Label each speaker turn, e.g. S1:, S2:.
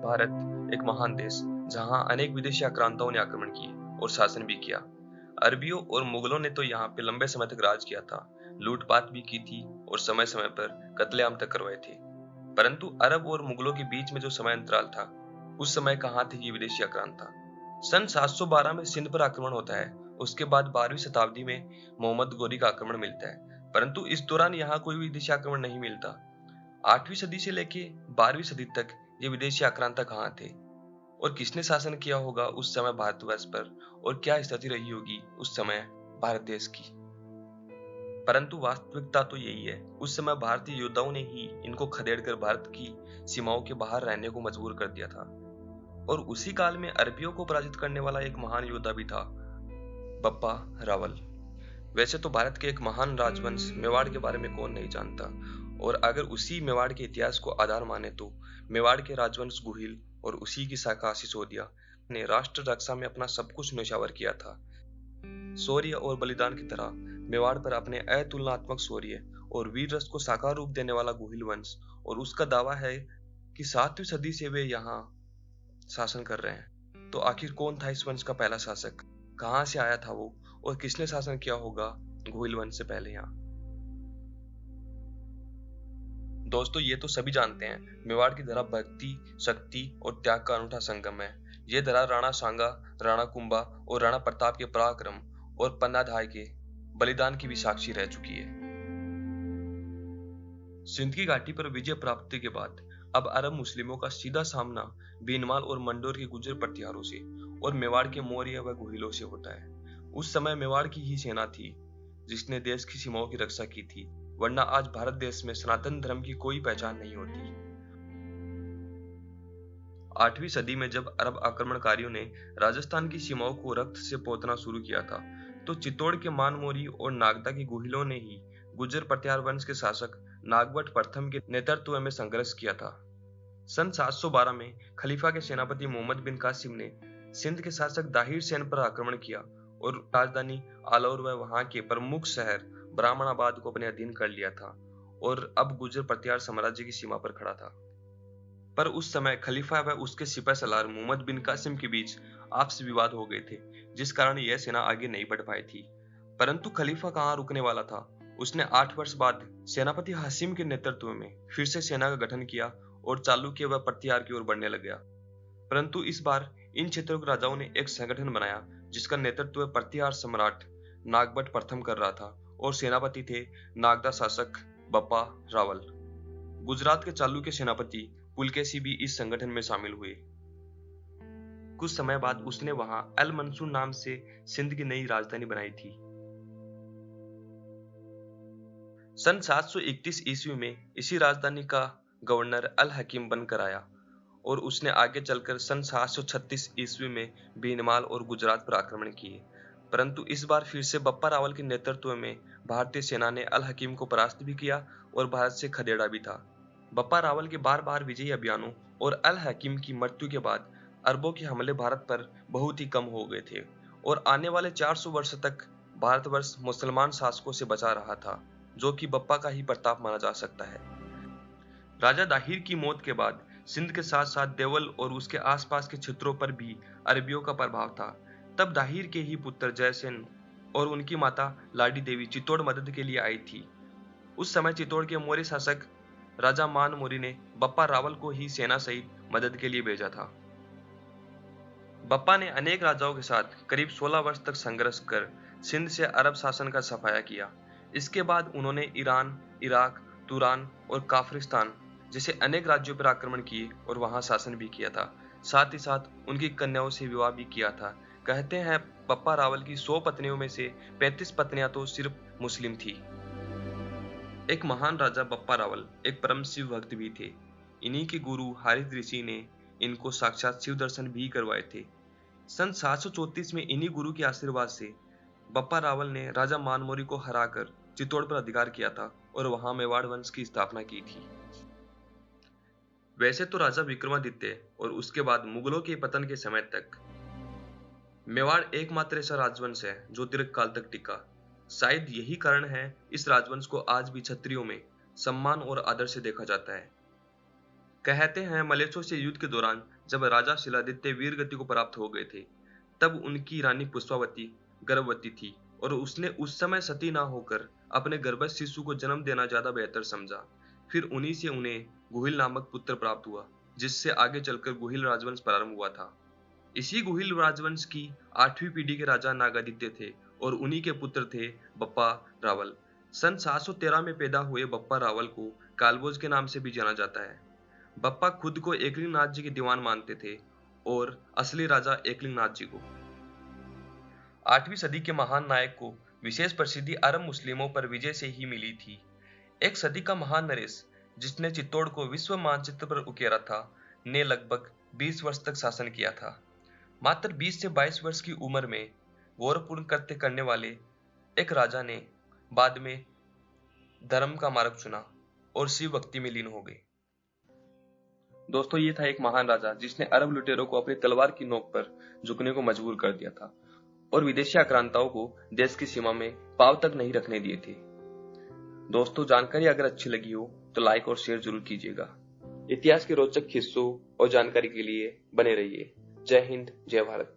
S1: भारत एक महान देश जहां अनेक विदेशी आक्रांताओं ने आक्रमण किए और शासन भी किया। अरबियों और मुगलों ने तो यहाँ पे लंबे समय तक राज किया था, लूटपाट भी की थी और समय समय पर कत्लेआम तक करवाए थे। परंतु अरब और मुगलों के बीच में जो समय अंतराल था, उस समय कहाँ थे ये विदेशी आक्रांता। सन 712 में सिंध पर आक्रमण होता है। उसके बाद 12वीं शताब्दी में मोहम्मद गोरी का आक्रमण मिलता है, परंतु इस दौरान यहाँ कोई विदेशी आक्रमण नहीं मिलता। 8वीं सदी से लेके 12वीं सदी तक ये विदेशी आक्रांता कहाँ थे और किसने शासन किया होगा उस समय भारतवर्ष पर, और क्या स्थिति रही होगी उस समय भारत देश की। परंतु वास्तविकता तो यही है, उस समय भारतीय योद्धाओं ने ही इनको खदेड़कर भारत की सीमाओं के बाहर रहने को मजबूर कर दिया था। और उसी काल में अरबियों को पराजित करने वाला एक महान योद्धा भी था, बप्पा रावल। वैसे तो भारत के एक महान राजवंश मेवाड़ के बारे में कौन नहीं जानता, और अगर उसी मेवाड़ के इतिहास को आधार माने तो मेवाड़ के राजवंश गुहिल और उसी की शाखा सिसोदिया ने राष्ट्र रक्षा में अपना सब कुछ न्यौछावर किया था। शौर्य और बलिदान की तरह मेवाड़ पर अपने अतुलनात्मक शौर्य और वीर रस को साकार रूप देने वाला गुहिल वंश, और उसका दावा है कि 7वीं सदी से वे यहाँ शासन कर रहे हैं। तो आखिर कौन था इस वंश का पहला शासक, कहां से आया था वो, और किसने शासन किया होगा गुहिल वंश से पहले यहाँ। दोस्तों ये तो सभी जानते हैं, मेवाड़ की धरा भक्ति, शक्ति और त्याग का अनूठा संगम है। ये धरा राणा सांगा, राणा कुंभा और राणा प्रताप के पराक्रम और पन्नाधाय के बलिदान की भी साक्षी रह चुकी है। सिंध की घाटी पर विजय प्राप्ति के बाद अब अरब मुस्लिमों का सीधा सामना बीनमाल और मंडोर के गुर्जर प्रतिहारों से और मेवाड़ के मौर्य व गुहिलों से होता है। उस समय मेवाड़ की ही सेना थी जिसने देश की सीमाओं की रक्षा की थी, वरना आज भारत देश में सनातन धर्म की कोई पहचान नहीं होती। 8वीं सदी में जब अरब आक्रमणकारियों ने राजस्थान की सीमाओं को रक्त से पोतना शुरू किया था, तो चित्तौड़ के मानमोरी और नागदा के गुहिलों ने ही गुर्जर प्रतिहार वंश के शासक नागवट प्रथम के नेतृत्व में संघर्ष किया था। सन 712 में खलीफा के सेनापति मोहम्मद बिन कासिम ने सिंध के शासक दाहिर सेन पर आक्रमण किया और राजधानी आलौर व वहां के प्रमुख शहर ब्राह्मणाबाद को अपने अधीन कर लिया था, और अब गुर्जर प्रतिहार साम्राज्य की सीमा पर खड़ा था। पर उस समय खलीफा व उसके सिपह सलार मोहम्मद बिन कासिम के बीच आपसी विवाद हो गए थे, जिस कारण यह सेना आगे नहीं बढ़ पाई थी। परंतु खलीफा कहाँ रुकने वाला था। उसने 8 वर्ष बाद सेनापति हासिम के नेतृत्व में फिर से सेना का गठन किया और चालुक्य व प्रतिहार की ओर बढ़ने लग गया। परंतु इस बार इन क्षेत्रों के राजाओं ने एक संगठन बनाया जिसका नेतृत्व प्रतिहार सम्राट नागभट्ट प्रथम कर रहा था, और सेनापति थे नागदा शासक बप्पा रावल। गुजरात के चालुक्य सेनापति पुलकेशी भी इस संगठन में शामिल हुए। कुछ समय बाद उसने वहां अल मंसूर नाम से सिंध की नई राजधानी बनाई थी। सन 731 ईस्वी में इसी राजधानी का गवर्नर अल हकीम बनकर आया, और उसने आगे चलकर सन 736 ईस्वी में भीनमाल और गुजरात पर आक्रमण किए। परंतु इस बार फिर से बप्पा रावल के नेतृत्व में भारतीय सेना ने अल हकीम को परास्त भी किया और भारत से खदेड़ा भी था। बप्पा रावल के बार बार विजयी अभियानों और अल हकीम की मृत्यु के बाद अरबों के हमले भारत पर बहुत ही कम हो गए थे, और आने वाले 400 वर्ष तक भारतवर्ष मुसलमान शासकों से बचा रहा था, जो कि बप्पा का ही प्रताप माना जा सकता है। राजा दाहिर की मौत के बाद सिंध के साथ साथ देवल और उसके आसपास के क्षेत्रों पर भी अरबियों का प्रभाव था। तब दाहिर के ही पुत्र जयसेन और उनकी माता लाडी देवी चित्तौड़ मदद के लिए आई थी। उस समय चित्तौड़ के मौर्य शासक राजा मानमोरी ने बप्पा रावल को ही सेना सहित मदद के लिए भेजा था। बप्पा ने अनेक राजाओं के साथ करीब 16 वर्ष तक संघर्ष कर सिंध से अरब शासन का सफाया किया। इसके बाद उन्होंने ईरान, इराक, तुरान और काफरिस्तान जैसे अनेक राज्यों पर आक्रमण किए और वहां शासन भी किया था। साथ ही साथ उनकी कन्याओं से विवाह भी किया था। कहते हैं बप्पा रावल की 100 पत्नियों में से 35 पत्नियां तो सिर्फ मुस्लिम थी। एक महान राजा बप्पा रावल एक परम शिव भक्त भी थे। इन्हीं के गुरु हारिस ऋषि ने इनको साक्षात शिव दर्शन भी करवाए थे। सन 734 में इन्हीं गुरु के आशीर्वाद से बप्पा रावल ने राजा मानमोरी को हराकर चित्तौड़ पर अधिकार किया था और वहां मेवाड़ वंश की स्थापना की थी। वैसे तो राजा विक्रमादित्य और उसके बाद मुगलों के पतन के समय तक मेवाड़ एकमात्र ऐसा राजवंश है जो दीर्घकाल तक टिका। शायद यही कारण है इस राजवंश को आज भी क्षत्रियों में सम्मान और आदर से देखा जाता है। कहते हैं मलेच्छों से युद्ध के दौरान जब राजा शिलादित्य वीर गति को प्राप्त हो गए थे, तब उनकी रानी पुष्पावती गर्भवती थी और उसने उस समय सती ना होकर अपने गर्भस्थ शिशु को जन्म देना ज्यादा बेहतर समझा। फिर उन्हीं से उन्हें गुहिल नामक पुत्र प्राप्त हुआ, जिससे आगे चलकर गुहिल राजवंश प्रारंभ हुआ था। इसी गुहिल राजवंश की 8वीं पीढ़ी के राजा नागादित्य थे और उन्हीं के पुत्र थे बप्पा रावल। सन 713 में पैदा हुए बप्पा रावल को कालभोज के नाम से भी जाना जाता है। बप्पा खुद को एकलिंगनाथ जी के दीवान मानते थे और असली राजा एकलिंगनाथ जी को। 8वीं सदी के महान नायक को विशेष प्रसिद्धि अरब मुस्लिमों पर विजय से ही मिली थी। एक सदी का महान नरेश, जिसने चित्तौड़ को विश्व मानचित्र पर उकेरा था, ने लगभग 20 वर्ष तक शासन किया था। मात्र 20 से 22 वर्ष की उम्र में गौरवपूर्ण कृत्य करने वाले एक राजा ने बाद में धर्म का मार्ग चुना और शिव भक्ति में लीन हो गए। दोस्तों, ये था एक महान राजा जिसने अरब लुटेरों को अपनी तलवार की नोक पर झुकने को मजबूर कर दिया था और विदेशी आक्रांताओं को देश की सीमा में पांव तक नहीं रखने दिए थे। दोस्तों, जानकारी अगर अच्छी लगी हो तो लाइक और शेयर जरूर कीजिएगा। इतिहास के रोचक किस्सों और जानकारी के लिए बने रहिए। जय हिंद, जय भारत।